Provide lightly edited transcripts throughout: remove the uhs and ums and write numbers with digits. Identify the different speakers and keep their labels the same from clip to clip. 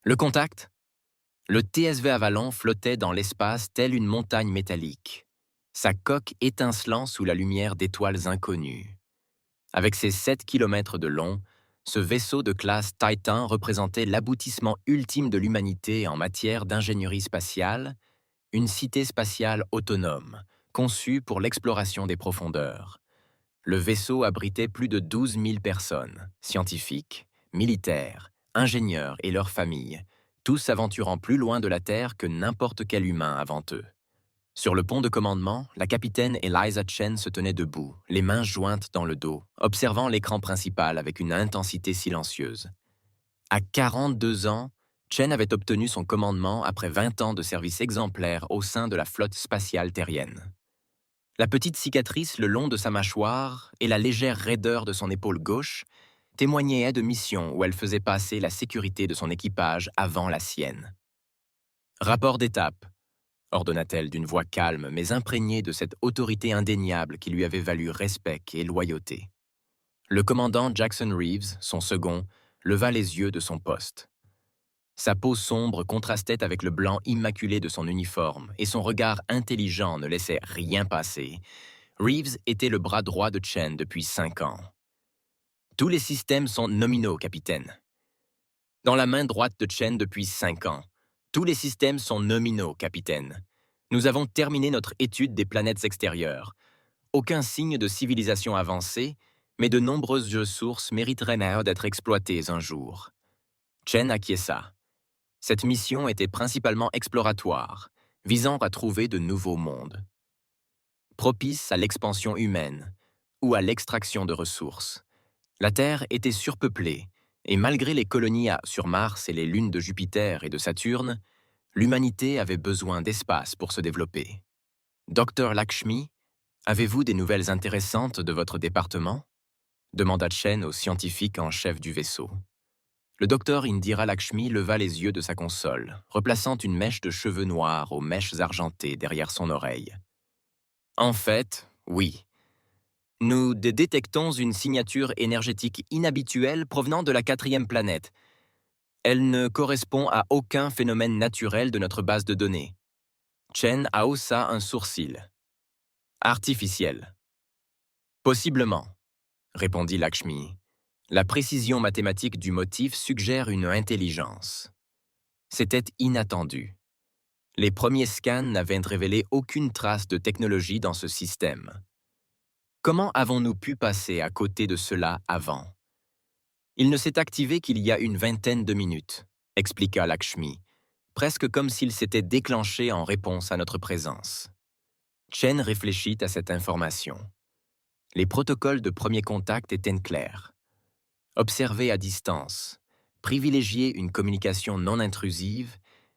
Speaker 1: Le contact? Le TSV Avalon flottait dans l'espace telle une montagne métallique, sa coque étincelant sous la lumière d'étoiles inconnues. Avec ses 7 kilomètres de long, ce vaisseau de classe Titan représentait l'aboutissement ultime de l'humanité en matière d'ingénierie spatiale, une cité spatiale autonome, conçue pour l'exploration des profondeurs. Le vaisseau abritait plus de 12 000 personnes, scientifiques, militaires, ingénieurs et leurs familles, tous s'aventurant plus loin de la Terre que n'importe quel humain avant eux. Sur le pont de commandement, la capitaine Eliza Chen se tenait debout, les mains jointes dans le dos, observant l'écran principal avec une intensité silencieuse. À 42 ans, Chen avait obtenu son commandement après 20 ans de service exemplaire au sein de la flotte spatiale terrienne. La petite cicatrice le long de sa mâchoire et la légère raideur de son épaule gauche témoignaient de missions où elle faisait passer la sécurité de son équipage avant la sienne. Rapport d'étape, ordonna-t-elle d'une voix calme mais imprégnée de cette autorité indéniable qui lui avait valu respect et loyauté. Le commandant Jackson Reeves, son second, leva les yeux de son poste. Sa peau sombre contrastait avec le blanc immaculé de son uniforme et son regard intelligent ne laissait rien passer. Reeves était le bras droit de Chen depuis 5 ans. Tous les systèmes sont nominaux, capitaine. Dans la main droite de Chen depuis 5 ans. Tous les systèmes sont nominaux, capitaine. Nous avons terminé notre étude des planètes extérieures. Aucun signe de civilisation avancée, mais de nombreuses ressources mériteraient d'être exploitées un jour. Chen acquiesça. Cette mission était principalement exploratoire, visant à trouver de nouveaux mondes. Propice à l'expansion humaine ou à l'extraction de ressources. La Terre était surpeuplée, et malgré les colonies sur Mars et les lunes de Jupiter et de Saturne, l'humanité avait besoin d'espace pour se développer. Docteur Lakshmi, avez-vous des nouvelles intéressantes de votre département? Demanda Chen au scientifique en chef du vaisseau. Le docteur Indira Lakshmi leva les yeux de sa console, replaçant une mèche de cheveux noirs aux mèches argentées derrière son oreille. En fait, oui. Nous détectons une signature énergétique inhabituelle provenant de la 4e planète. Elle ne correspond à aucun phénomène naturel de notre base de données. Chen haussa un sourcil. Artificiel. Possiblement, répondit Lakshmi. La précision mathématique du motif suggère une intelligence. C'était inattendu. Les premiers scans n'avaient révélé aucune trace de technologie dans ce système. Comment avons-nous pu passer à côté de cela avant? Il ne s'est activé qu'il y a une vingtaine de minutes, expliqua Lakshmi, presque comme s'il s'était déclenché en réponse à notre présence. Chen réfléchit à cette information. Les protocoles de premier contact étaient clairs. Observer à distance, privilégier une communication non intrusive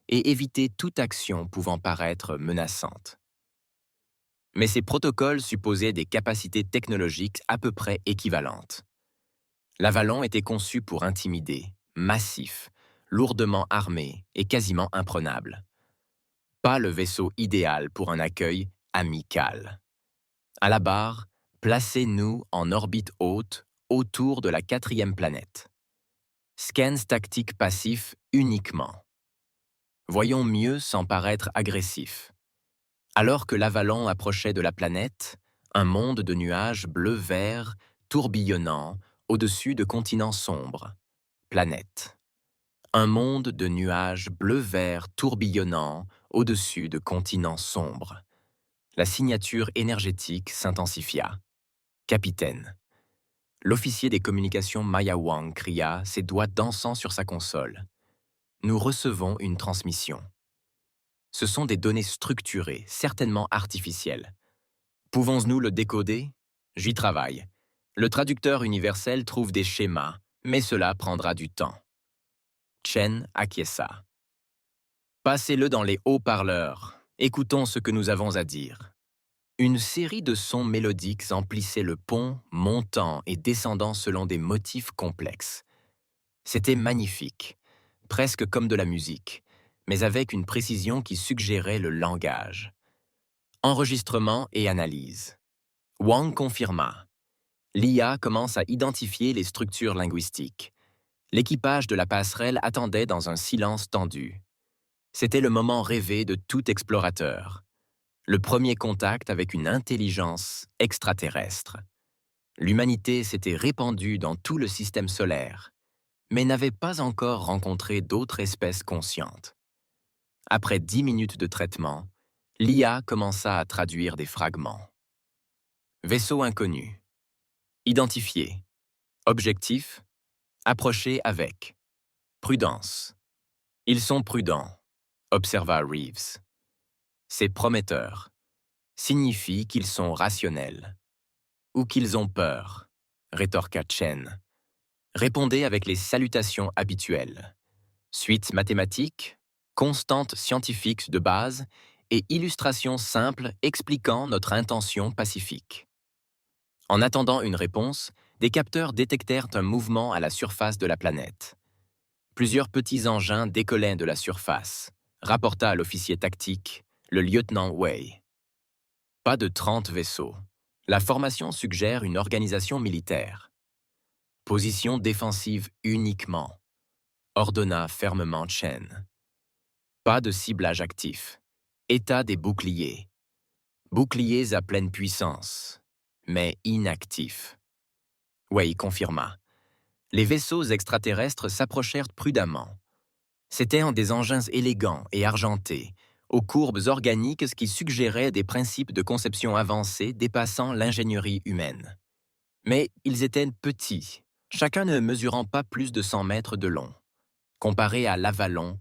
Speaker 1: et éviter toute action pouvant paraître menaçante. Mais ces protocoles supposaient des capacités technologiques à peu près équivalentes. L'Avalon était conçu pour intimider, massif, lourdement armé et quasiment imprenable. Pas le vaisseau idéal pour un accueil amical. À la barre, placez-nous en orbite haute autour de la 4e planète. Scans tactiques passifs uniquement. Voyons mieux sans paraître agressif. Alors que l'Avalon approchait de la planète, un monde de nuages bleu-vert tourbillonnant au-dessus de continents sombres. Planète. Un monde de nuages bleu-vert tourbillonnant au-dessus de continents sombres. La signature énergétique s'intensifia. Capitaine. L'officier des communications Maya Wang cria, ses doigts dansant sur sa console. Nous recevons une transmission. Ce sont des données structurées, certainement artificielles. Pouvons-nous le décoder? J'y travaille. Le traducteur universel trouve des schémas, mais cela prendra du temps. Chen acquiesça. Passez-le dans les haut-parleurs. Écoutons ce que nous avons à dire. Une série de sons mélodiques emplissait le pont, montant et descendant selon des motifs complexes. C'était magnifique, presque comme de la musique, mais avec une précision qui suggérait le langage. Enregistrement et analyse. Wang confirma. L'IA commence à identifier les structures linguistiques. L'équipage de la passerelle attendait dans un silence tendu. C'était le moment rêvé de tout explorateur. Le premier contact avec une intelligence extraterrestre. L'humanité s'était répandue dans tout le système solaire, mais n'avait pas encore rencontré d'autres espèces conscientes. Après 10 minutes de traitement, l'IA commença à traduire des fragments. Vaisseau inconnu. Identifié. Objectif. Approcher avec. Prudence. Ils sont prudents, observa Reeves. C'est prometteur. Signifie qu'ils sont rationnels. Ou qu'ils ont peur, rétorqua Chen. Répondez avec les salutations habituelles. Suite mathématique, constante scientifique de base et illustration simple expliquant notre intention pacifique. En attendant une réponse, des capteurs détectèrent un mouvement à la surface de la planète. Plusieurs petits engins décollaient de la surface, rapporta l'officier tactique, le lieutenant Wei. Pas de 30 vaisseaux. La formation suggère une organisation militaire. Position défensive uniquement, ordonna fermement Chen. Pas de ciblage actif. État des boucliers. Boucliers à pleine puissance, mais inactifs. Wei confirma. Les vaisseaux extraterrestres s'approchèrent prudemment. C'étaient des engins élégants et argentés, aux courbes organiques qui suggéraient des principes de conception avancés dépassant l'ingénierie humaine. Mais ils étaient petits, chacun ne mesurant pas plus de 100 mètres de long. Comparés à l'Avalon,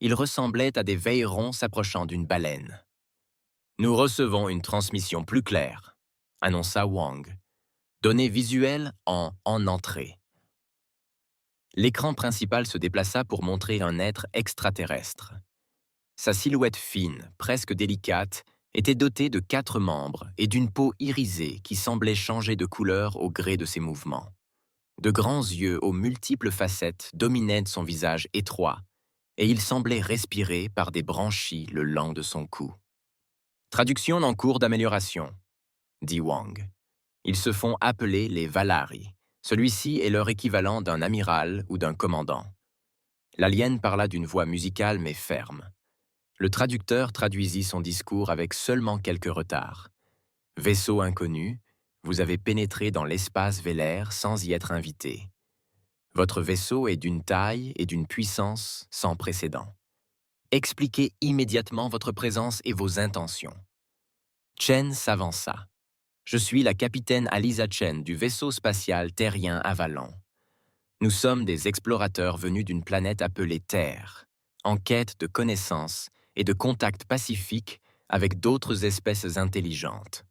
Speaker 1: ils ressemblaient à des veillerons s'approchant d'une baleine. Nous recevons une transmission plus claire, annonça Wang. Données visuelles en entrée. L'écran principal se déplaça pour montrer un être extraterrestre. Sa silhouette fine, presque délicate, était dotée de 4 membres et d'une peau irisée qui semblait changer de couleur au gré de ses mouvements. De grands yeux aux multiples facettes dominaient son visage étroit, et il semblait respirer par des branchies le long de son cou. Traduction en cours d'amélioration, dit Wang. Ils se font appeler les Valari. Celui-ci est leur équivalent d'un amiral ou d'un commandant. L'alien parla d'une voix musicale mais ferme. Le traducteur traduisit son discours avec seulement quelques retards. Vaisseau inconnu, vous avez pénétré dans l'espace vélaire sans y être invité. Votre vaisseau est d'une taille et d'une puissance sans précédent. Expliquez immédiatement votre présence et vos intentions. Chen s'avança. Je suis la capitaine Alisa Chen du vaisseau spatial terrien Avalon. Nous sommes des explorateurs venus d'une planète appelée Terre, en quête de connaissances et de contacts pacifiques avec d'autres espèces intelligentes.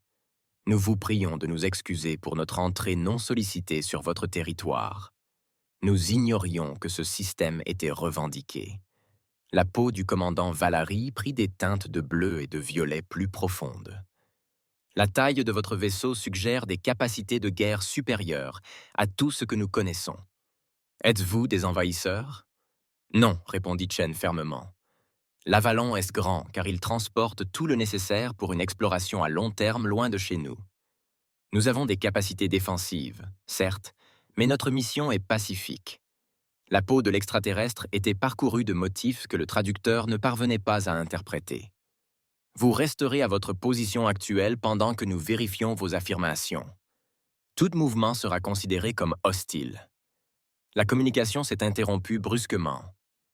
Speaker 1: Nous vous prions de nous excuser pour notre entrée non sollicitée sur votre territoire. Nous ignorions que ce système était revendiqué. La peau du commandant Valari prit des teintes de bleu et de violet plus profondes. La taille de votre vaisseau suggère des capacités de guerre supérieures à tout ce que nous connaissons. Êtes-vous des envahisseurs? Non, répondit Chen fermement. L'Avalon est grand car il transporte tout le nécessaire pour une exploration à long terme loin de chez nous. Nous avons des capacités défensives, certes, mais notre mission est pacifique. La peau de l'extraterrestre était parcourue de motifs que le traducteur ne parvenait pas à interpréter. Vous resterez à votre position actuelle pendant que nous vérifions vos affirmations. Tout mouvement sera considéré comme hostile. La communication s'est interrompue brusquement.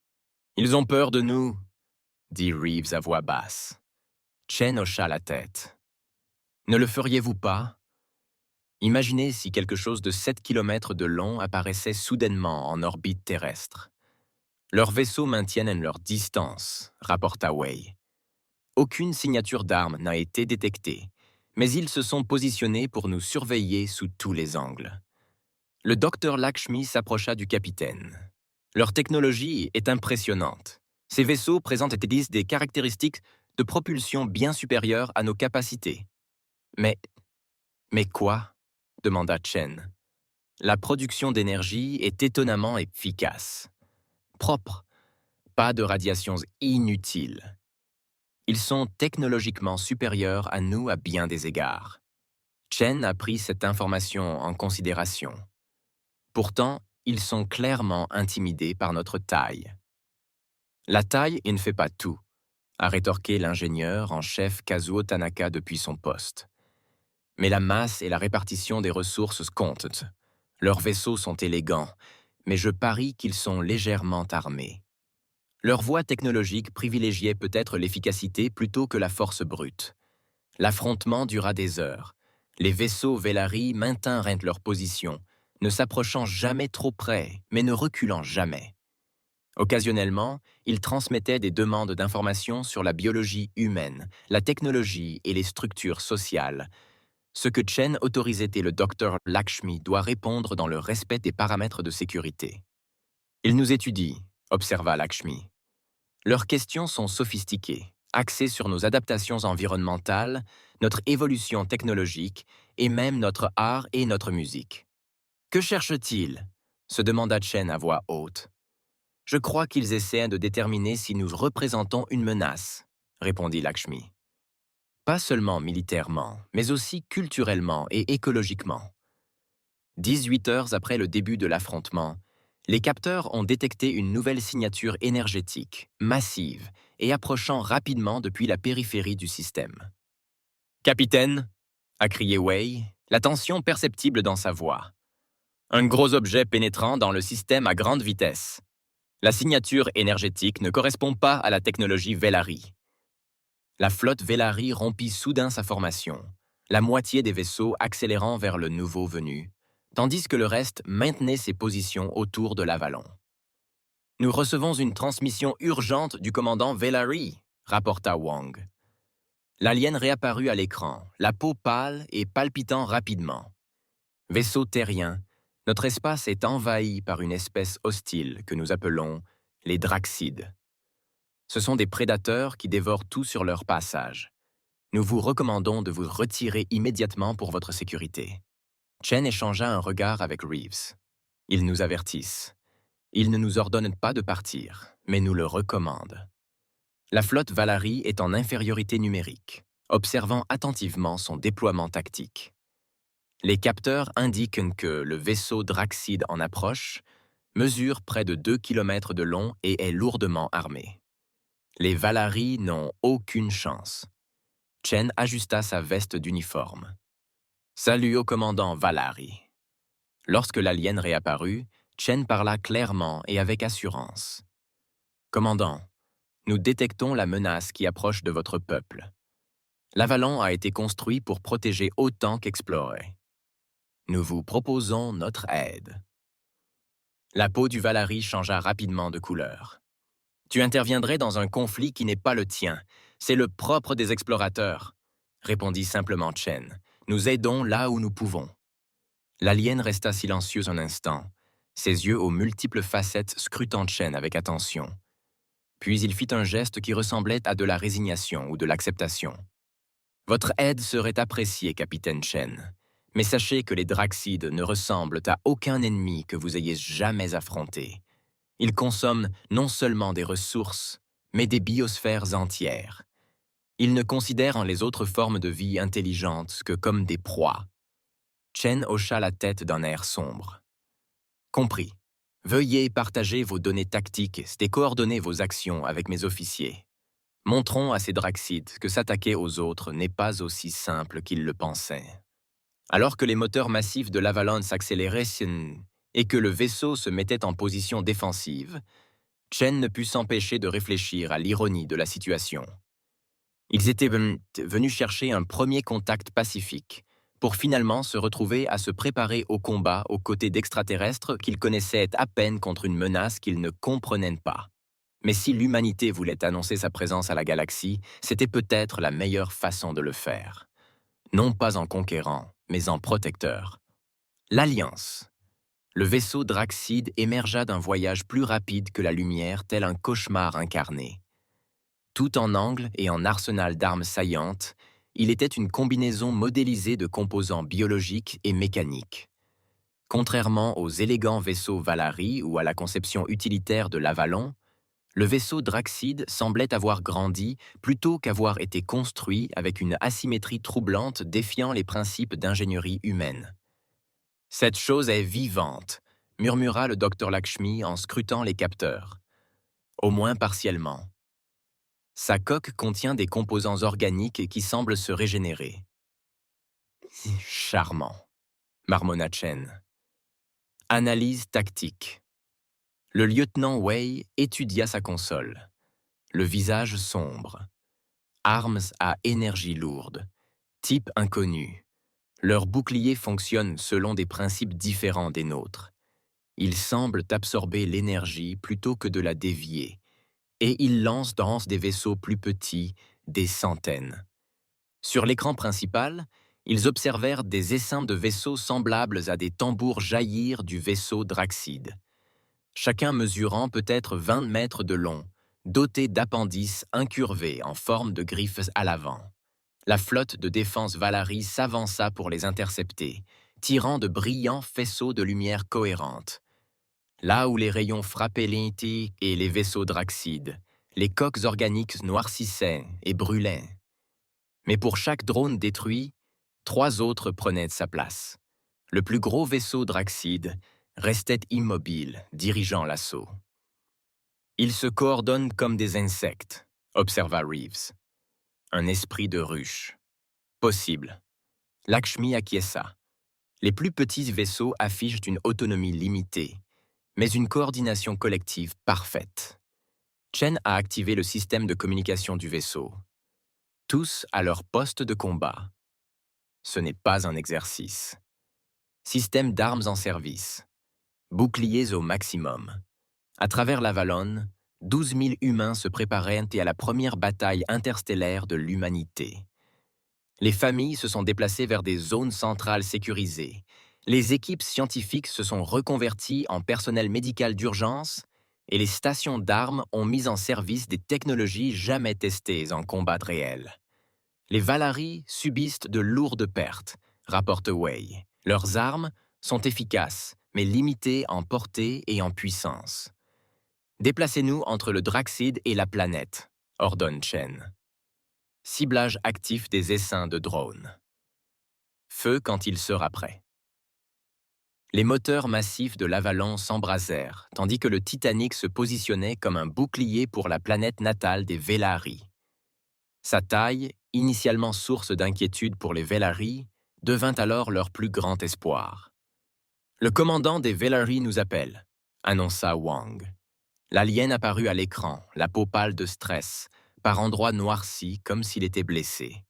Speaker 1: « Ils ont peur de nous », dit Reeves à voix basse. Chen hocha la tête. « Ne le feriez-vous pas ? Imaginez si quelque chose de 7 km de long apparaissait soudainement en orbite terrestre. Leurs vaisseaux maintiennent leur distance, rapporta Wei. Aucune signature d'armes n'a été détectée, mais ils se sont positionnés pour nous surveiller sous tous les angles. Le docteur Lakshmi s'approcha du capitaine. Leur technologie est impressionnante. Ces vaisseaux présentent des caractéristiques de propulsion bien supérieures à nos capacités. Mais quoi ? Demanda Chen. La production d'énergie est étonnamment efficace. Propre. Pas de radiations inutiles. Ils sont technologiquement supérieurs à nous à bien des égards. Chen a pris cette information en considération. Pourtant, ils sont clairement intimidés par notre taille. La taille ne fait pas tout, a rétorqué l'ingénieur en chef Kazuo Tanaka depuis son poste. Mais la masse et la répartition des ressources comptent. Leurs vaisseaux sont élégants, mais je parie qu'ils sont légèrement armés. Leur voie technologique privilégiait peut-être l'efficacité plutôt que la force brute. L'affrontement dura des heures. Les vaisseaux Velari maintinrent leur position, ne s'approchant jamais trop près, mais ne reculant jamais. Occasionnellement, ils transmettaient des demandes d'informations sur la biologie humaine, la technologie et les structures sociales. Ce que Chen autorisait et le docteur Lakshmi doit répondre dans le respect des paramètres de sécurité. Ils nous étudient, observa Lakshmi. Leurs questions sont sophistiquées, axées sur nos adaptations environnementales, notre évolution technologique et même notre art et notre musique. Que cherchent-ils? Se demanda Chen à voix haute. Je crois qu'ils essaient de déterminer si nous représentons une menace, répondit Lakshmi. Pas seulement militairement, mais aussi culturellement et écologiquement. 18 heures après le début de l'affrontement, les capteurs ont détecté une nouvelle signature énergétique, massive, et approchant rapidement depuis la périphérie du système. « Capitaine !» a crié Wei, la tension perceptible dans sa voix. Un gros objet pénétrant dans le système à grande vitesse. La signature énergétique ne correspond pas à la technologie Velari. La flotte Velari rompit soudain sa formation, la moitié des vaisseaux accélérant vers le nouveau venu, tandis que le reste maintenait ses positions autour de l'Avalon. « Nous recevons une transmission urgente du commandant Velari », rapporta Wang. L'alien réapparut à l'écran, la peau pâle et palpitant rapidement. « Vaisseau terrien, notre espace est envahi par une espèce hostile que nous appelons les Draxides. Ce sont des prédateurs qui dévorent tout sur leur passage. Nous vous recommandons de vous retirer immédiatement pour votre sécurité. » Chen échangea un regard avec Reeves. Ils nous avertissent. Ils ne nous ordonnent pas de partir, mais nous le recommandent. La flotte Velari est en infériorité numérique, observant attentivement son déploiement tactique. Les capteurs indiquent que le vaisseau Draxide en approche mesure près de 2 km de long et est lourdement armé. Les Velari n'ont aucune chance. Chen ajusta sa veste d'uniforme. « Salut au commandant Velari. » Lorsque l'alien réapparut, Chen parla clairement et avec assurance. « Commandant, nous détectons la menace qui approche de votre peuple. L'Avalon a été construit pour protéger autant qu'explorer. Nous vous proposons notre aide. » La peau du Velari changea rapidement de couleur. « Tu interviendrais dans un conflit qui n'est pas le tien. C'est le propre des explorateurs, » répondit simplement Chen. « Nous aidons là où nous pouvons. » L'alien resta silencieux un instant, ses yeux aux multiples facettes scrutant Chen avec attention. Puis il fit un geste qui ressemblait à de la résignation ou de l'acceptation. « Votre aide serait appréciée, capitaine Chen, mais sachez que les Draxides ne ressemblent à aucun ennemi que vous ayez jamais affronté. Ils consomment non seulement des ressources, mais des biosphères entières. Ils ne considèrent en les autres formes de vie intelligentes que comme des proies. » Chen hocha la tête d'un air sombre. « Compris. Veuillez partager vos données tactiques et coordonner vos actions avec mes officiers. Montrons à ces Draxides que s'attaquer aux autres n'est pas aussi simple qu'ils le pensaient. » Alors que les moteurs massifs de l'Avalon s'accéléraient et que le vaisseau se mettait en position défensive, Chen ne put s'empêcher de réfléchir à l'ironie de la situation. Ils étaient venus chercher un premier contact pacifique, pour finalement se retrouver à se préparer au combat aux côtés d'extraterrestres qu'ils connaissaient à peine contre une menace qu'ils ne comprenaient pas. Mais si l'humanité voulait annoncer sa présence à la galaxie, c'était peut-être la meilleure façon de le faire. Non pas en conquérant, mais en protecteur. L'Alliance. Le vaisseau Draxide émergea d'un voyage plus rapide que la lumière, tel un cauchemar incarné. Tout en angle et en arsenal d'armes saillantes, il était une combinaison modélisée de composants biologiques et mécaniques. Contrairement aux élégants vaisseaux Velari ou à la conception utilitaire de l'Avalon, le vaisseau Draxide semblait avoir grandi plutôt qu'avoir été construit avec une asymétrie troublante défiant les principes d'ingénierie humaine. « Cette chose est vivante, murmura le docteur Lakshmi en scrutant les capteurs. Au moins partiellement. Sa coque contient des composants organiques qui semblent se régénérer. Charmant, marmonna Chen. Analyse tactique. Le lieutenant Wei étudia sa console. Le visage sombre. Armes à énergie lourde. Type inconnu. Leurs boucliers fonctionnent selon des principes différents des nôtres. Ils semblent absorber l'énergie plutôt que de la dévier. Et ils lancent dans des vaisseaux plus petits, des centaines. Sur l'écran principal, ils observèrent des essaims de vaisseaux semblables à des tambours jaillir du vaisseau Draxide. Chacun mesurant peut-être 20 mètres de long, doté d'appendices incurvés en forme de griffes à l'avant. La flotte de défense Valari s'avança pour les intercepter, tirant de brillants faisceaux de lumière cohérente. Là où les rayons frappaient l'Inti et les vaisseaux Draxide, les coques organiques noircissaient et brûlaient. Mais pour chaque drone détruit, 3 autres prenaient sa place. Le plus gros vaisseau Draxide restait immobile, dirigeant l'assaut. Ils se coordonnent comme des insectes, observa Reeves. Un esprit de ruche. Possible. Lakshmi acquiesça. Les plus petits vaisseaux affichent une autonomie limitée, mais une coordination collective parfaite. Chen a activé le système de communication du vaisseau. Tous à leur poste de combat. Ce n'est pas un exercice. Système d'armes en service. Boucliers au maximum. À travers l'Avalon, 12 000 humains se préparaient à la première bataille interstellaire de l'humanité. Les familles se sont déplacées vers des zones centrales sécurisées. Les équipes scientifiques se sont reconverties en personnel médical d'urgence et les stations d'armes ont mis en service des technologies jamais testées en combat réel. Les Valari subissent de lourdes pertes, rapporte Wei. Leurs armes sont efficaces, mais limitées en portée et en puissance. Déplacez-nous entre le Draxide et la planète, ordonne Chen. Ciblage actif des essaims de drones. Feu quand il sera prêt. Les moteurs massifs de l'Avalon s'embrasèrent, tandis que le Titanic se positionnait comme un bouclier pour la planète natale des Velari. Sa taille, initialement source d'inquiétude pour les Velari, devint alors leur plus grand espoir. Le commandant des Velari nous appelle, annonça Wang. L'alien apparut à l'écran, la peau pâle de stress, par endroits noircis comme s'il était blessé.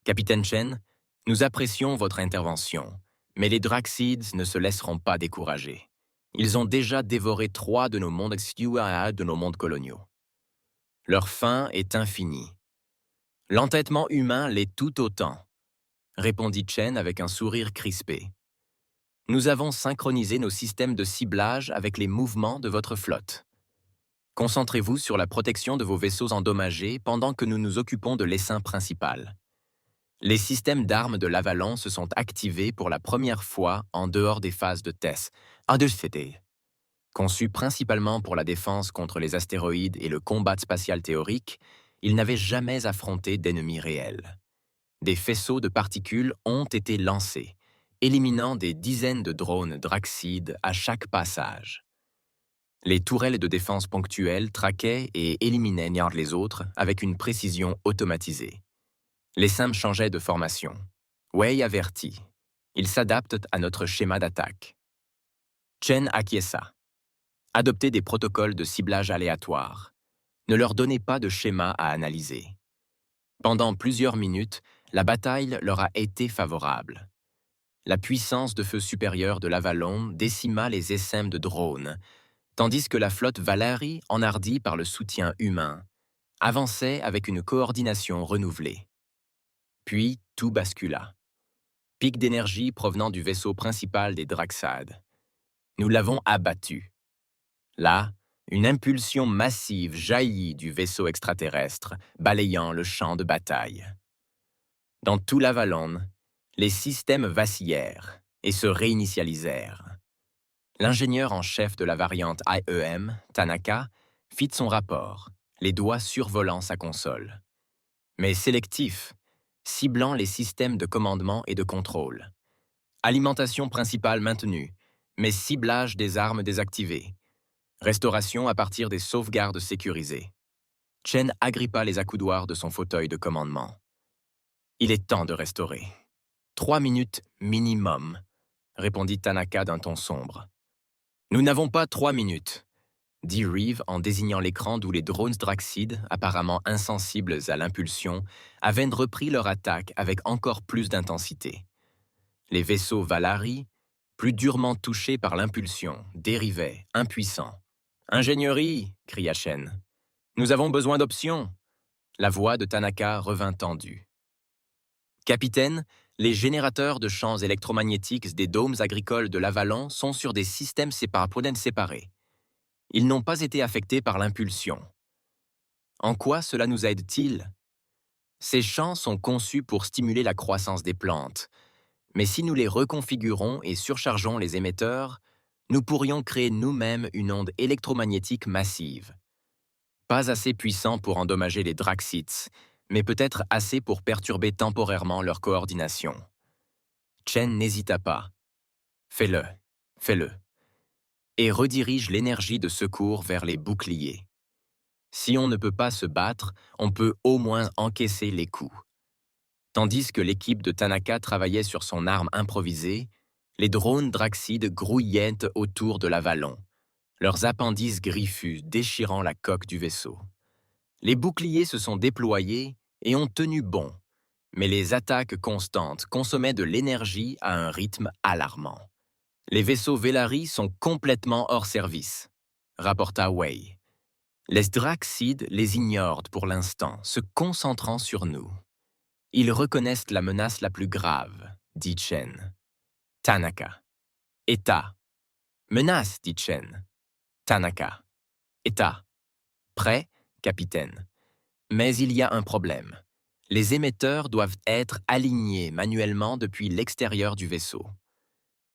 Speaker 1: Capitaine Chen, nous apprécions votre intervention, mais les Draxides ne se laisseront pas décourager. Ils ont déjà dévoré 3 de nos mondes de nos mondes coloniaux. Leur faim est infinie. L'entêtement humain l'est tout autant, répondit Chen avec un sourire crispé. Nous avons synchronisé nos systèmes de ciblage avec les mouvements de votre flotte. Concentrez-vous sur la protection de vos vaisseaux endommagés pendant que nous nous occupons de l'essaim principal. Les systèmes d'armes de l'Avalon se sont activés pour la première fois en dehors des phases de test. Conçus principalement pour la défense contre les astéroïdes et le combat spatial théorique, ils n'avaient jamais affronté d'ennemis réels. Des faisceaux de particules ont été lancés, éliminant des dizaines de drones Draxide à chaque passage. Les tourelles de défense ponctuelles traquaient et éliminaient les autres avec une précision automatisée. Les SAM changeaient de formation. Wei avertit. Ils s'adaptent à notre schéma d'attaque. Chen acquiesça. Adoptez des protocoles de ciblage aléatoires. Ne leur donnez pas de schéma à analyser. Pendant plusieurs minutes, la bataille leur a été favorable. La puissance de feu supérieure de l'Avalon décima les essaims de drones, tandis que la flotte Valari, enhardie par le soutien humain, avançait avec une coordination renouvelée. Puis tout bascula. Pic d'énergie provenant du vaisseau principal des Draxades. Nous l'avons abattu. Là, une impulsion massive jaillit du vaisseau extraterrestre, balayant le champ de bataille. Dans tout l'Avalon, les systèmes vacillèrent et se réinitialisèrent. L'ingénieur en chef de la variante IEM, Tanaka, fit son rapport, les doigts survolant sa console. Mais sélectif, ciblant les systèmes de commandement et de contrôle. Alimentation principale maintenue, mais ciblage des armes désactivées. Restauration à partir des sauvegardes sécurisées. Chen agrippa les accoudoirs de son fauteuil de commandement. Il est temps de restaurer. 3 minutes minimum, répondit Tanaka d'un ton sombre. Nous n'avons pas 3 minutes, dit Reeve en désignant l'écran d'où les drones Draxid, apparemment insensibles à l'impulsion, avaient repris leur attaque avec encore plus d'intensité. Les vaisseaux Valari, plus durement touchés par l'impulsion, dérivaient, impuissants. « Ingénierie !» cria Chen. « Nous avons besoin d'options !» La voix de Tanaka revint tendue. « Capitaine, les générateurs de champs électromagnétiques des dômes agricoles de l'Avalon sont sur des systèmes séparés. Ils n'ont pas été affectés par l'impulsion. En quoi cela nous aide-t-il? Ces champs sont conçus pour stimuler la croissance des plantes, mais si nous les reconfigurons et surchargeons les émetteurs, nous pourrions créer nous-mêmes une onde électromagnétique massive. Pas assez puissant pour endommager les Draxids, mais peut-être assez pour perturber temporairement leur coordination. Chen n'hésita pas. Fais-le, fais-le. Et redirige l'énergie de secours vers les boucliers. Si on ne peut pas se battre, on peut au moins encaisser les coups. Tandis que l'équipe de Tanaka travaillait sur son arme improvisée, les drones Draxid grouillaient autour de l'Avalon, leurs appendices griffus déchirant la coque du vaisseau. Les boucliers se sont déployés et ont tenu bon, mais les attaques constantes consommaient de l'énergie à un rythme alarmant. Les vaisseaux Velari sont complètement hors service, rapporta Wei. Les Draxid les ignorent pour l'instant, se concentrant sur nous. Ils reconnaissent la menace la plus grave, dit Chen. Tanaka. État. Menace, dit Chen. Tanaka. État. Prêt, capitaine. Mais il y a un problème. Les émetteurs doivent être alignés manuellement depuis l'extérieur du vaisseau.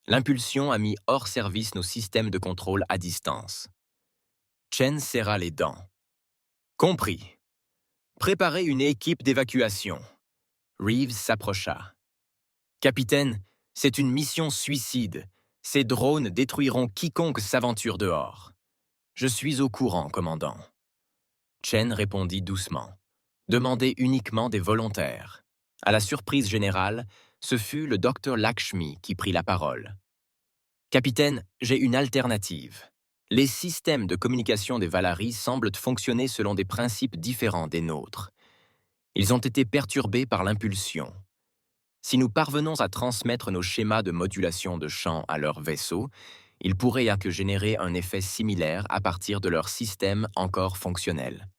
Speaker 1: L'impulsion a mis hors service nos systèmes de contrôle à distance. Chen serra les dents. Compris. Préparez une équipe d'évacuation. Reeves s'approcha. Capitaine, c'est une mission suicide. Ces drones détruiront quiconque s'aventure dehors. Je suis au courant, commandant. Chen répondit doucement. Demandez uniquement des volontaires. À la surprise générale, ce fut le docteur Lakshmi qui prit la parole. Capitaine, j'ai une alternative. Les systèmes de communication des Valari semblent fonctionner selon des principes différents des nôtres. Ils ont été perturbés par l'impulsion. Si nous parvenons à transmettre nos schémas de modulation de champ à leurs vaisseaux, ils pourraient générer un effet similaire à partir de leur système encore fonctionnel.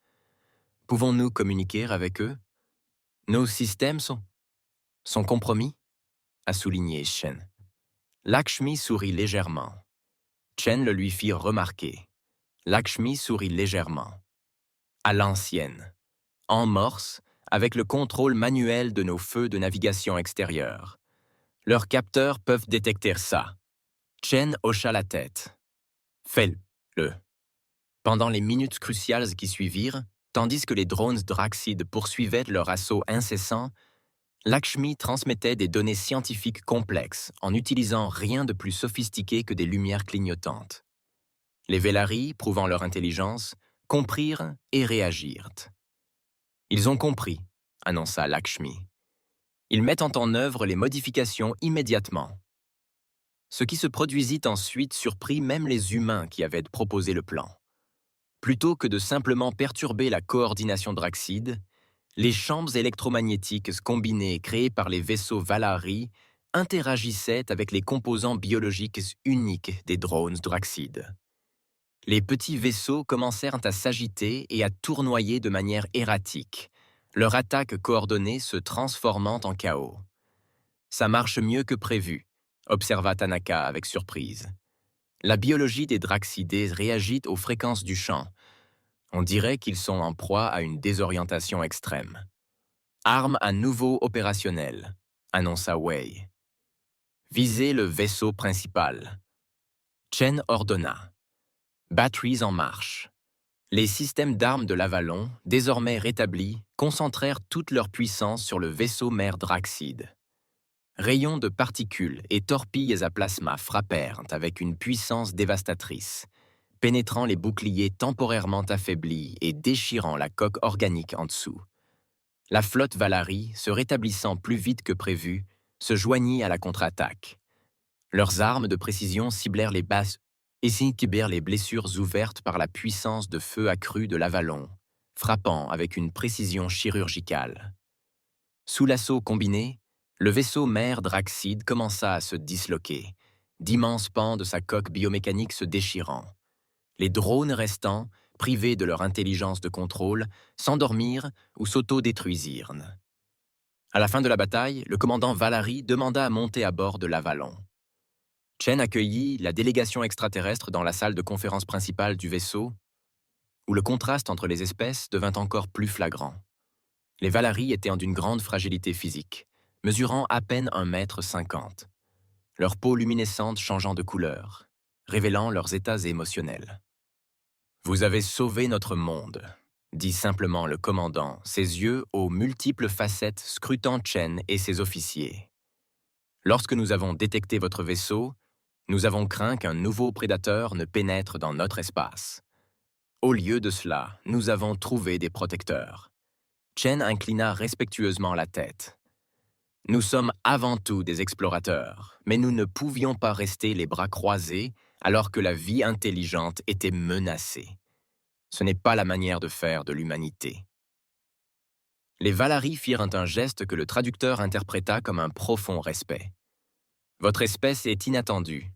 Speaker 1: Pouvons-nous communiquer avec eux? Nos systèmes sont compromis? A souligné Chen. Lakshmi sourit légèrement. Chen le lui fit remarquer. Lakshmi sourit légèrement. À l'ancienne. En morse, avec le contrôle manuel de nos feux de navigation extérieure. Leurs capteurs peuvent détecter ça. Chen hocha la tête. Fais-le. Pendant les minutes cruciales qui suivirent, tandis que les drones Draxid poursuivaient leur assaut incessant, Lakshmi transmettait des données scientifiques complexes en n'utilisant rien de plus sophistiqué que des lumières clignotantes. Les Velari, prouvant leur intelligence, comprirent et réagirent. Ils ont compris, annonça Lakshmi. Ils mettent en œuvre les modifications immédiatement. Ce qui se produisit ensuite surprit même les humains qui avaient proposé le plan. Plutôt que de simplement perturber la coordination Draxid, les champs électromagnétiques combinés créés par les vaisseaux Valari interagissaient avec les composants biologiques uniques des drones Draxid. Les petits vaisseaux commencèrent à s'agiter et à tournoyer de manière erratique, leur attaque coordonnée se transformant en chaos. Ça marche mieux que prévu, observa Tanaka avec surprise. La biologie des Draxidés réagit aux fréquences du champ. On dirait qu'ils sont en proie à une désorientation extrême. Arme à nouveau opérationnelle, annonça Wei. Visez le vaisseau principal. Chen ordonna. Batteries en marche. Les systèmes d'armes de l'Avalon, désormais rétablis, concentrèrent toute leur puissance sur le vaisseau mère Draxid. Rayons de particules et torpilles à plasma frappèrent avec une puissance dévastatrice, pénétrant les boucliers temporairement affaiblis et déchirant la coque organique en dessous. La flotte Valari, se rétablissant plus vite que prévu, se joignit à la contre-attaque. Leurs armes de précision ciblèrent les bases et incubèrent les blessures ouvertes par la puissance de feu accrue de l'Avalon, frappant avec une précision chirurgicale. Sous l'assaut combiné, le vaisseau mère Draxide commença à se disloquer, d'immenses pans de sa coque biomécanique se déchirant. Les drones restants, privés de leur intelligence de contrôle, s'endormirent ou s'auto-détruisirent. À la fin de la bataille, le commandant Valari demanda à monter à bord de l'Avalon. Chen accueillit la délégation extraterrestre dans la salle de conférence principale du vaisseau, où le contraste entre les espèces devint encore plus flagrant. Les Valari étaient d'une grande fragilité physique, mesurant à peine 1,50 m, leur peau luminescente changeant de couleur, révélant leurs états émotionnels. « Vous avez sauvé notre monde », dit simplement le commandant, ses yeux aux multiples facettes scrutant Chen et ses officiers. « Lorsque nous avons détecté votre vaisseau, nous avons craint qu'un nouveau prédateur ne pénètre dans notre espace. Au lieu de cela, nous avons trouvé des protecteurs. » Chen inclina respectueusement la tête. « Nous sommes avant tout des explorateurs, mais nous ne pouvions pas rester les bras croisés alors que la vie intelligente était menacée. Ce n'est pas la manière de faire de l'humanité. » Les Valari firent un geste que le traducteur interpréta comme un profond respect. « Votre espèce est inattendue.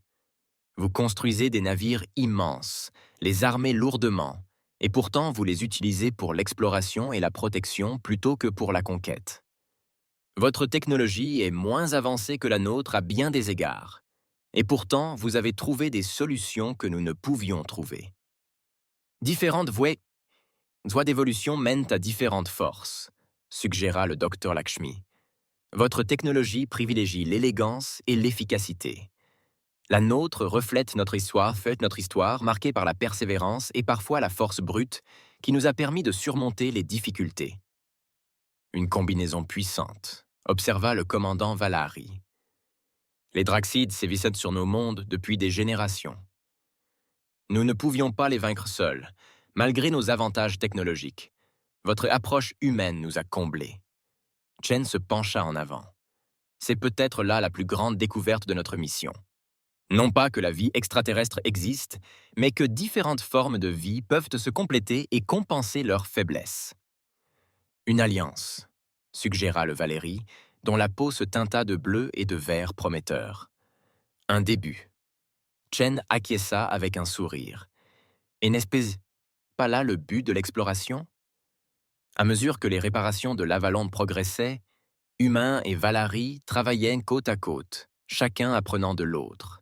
Speaker 1: Vous construisez des navires immenses, les armez lourdement, et pourtant vous les utilisez pour l'exploration et la protection plutôt que pour la conquête. Votre technologie est moins avancée que la nôtre à bien des égards, et pourtant vous avez trouvé des solutions que nous ne pouvions trouver. Différentes voies d'évolution mènent à différentes forces, suggéra le docteur Lakshmi. Votre technologie privilégie l'élégance et l'efficacité. La nôtre reflète notre histoire marquée par la persévérance et parfois la force brute qui nous a permis de surmonter les difficultés. Une combinaison puissante, observa le commandant Valari. Les Draxides sévissaient sur nos mondes depuis des générations. Nous ne pouvions pas les vaincre seuls, malgré nos avantages technologiques. Votre approche humaine nous a comblés. Chen se pencha en avant. C'est peut-être là la plus grande découverte de notre mission. Non pas que la vie extraterrestre existe, mais que différentes formes de vie peuvent se compléter et compenser leurs faiblesses. Une alliance, suggéra le Valérie, dont la peau se teinta de bleu et de vert prometteur. Un début. Chen acquiesça avec un sourire. Et n'est-ce pas là le but de l'exploration? À mesure que les réparations de l'Avalon progressaient, humains et Valari travaillaient côte à côte, chacun apprenant de l'autre.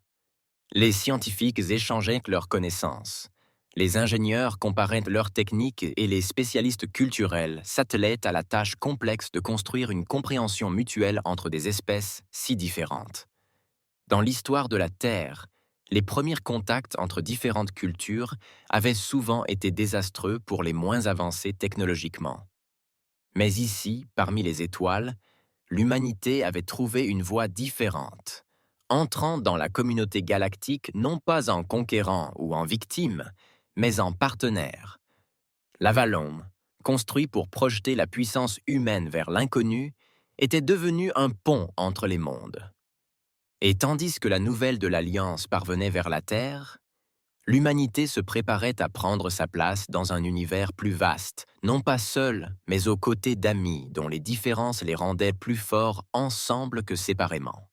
Speaker 1: Les scientifiques échangeaient leurs connaissances. Les ingénieurs comparaient leurs techniques et les spécialistes culturels s'attelaient à la tâche complexe de construire une compréhension mutuelle entre des espèces si différentes. Dans l'histoire de la Terre, les premiers contacts entre différentes cultures avaient souvent été désastreux pour les moins avancés technologiquement. Mais ici, parmi les étoiles, l'humanité avait trouvé une voie différente, entrant dans la communauté galactique non pas en conquérant ou en victime, mais en partenaire. L'Avalon, construit pour projeter la puissance humaine vers l'inconnu, était devenu un pont entre les mondes. Et tandis que la nouvelle de l'Alliance parvenait vers la Terre, l'humanité se préparait à prendre sa place dans un univers plus vaste, non pas seul, mais aux côtés d'amis dont les différences les rendaient plus forts ensemble que séparément.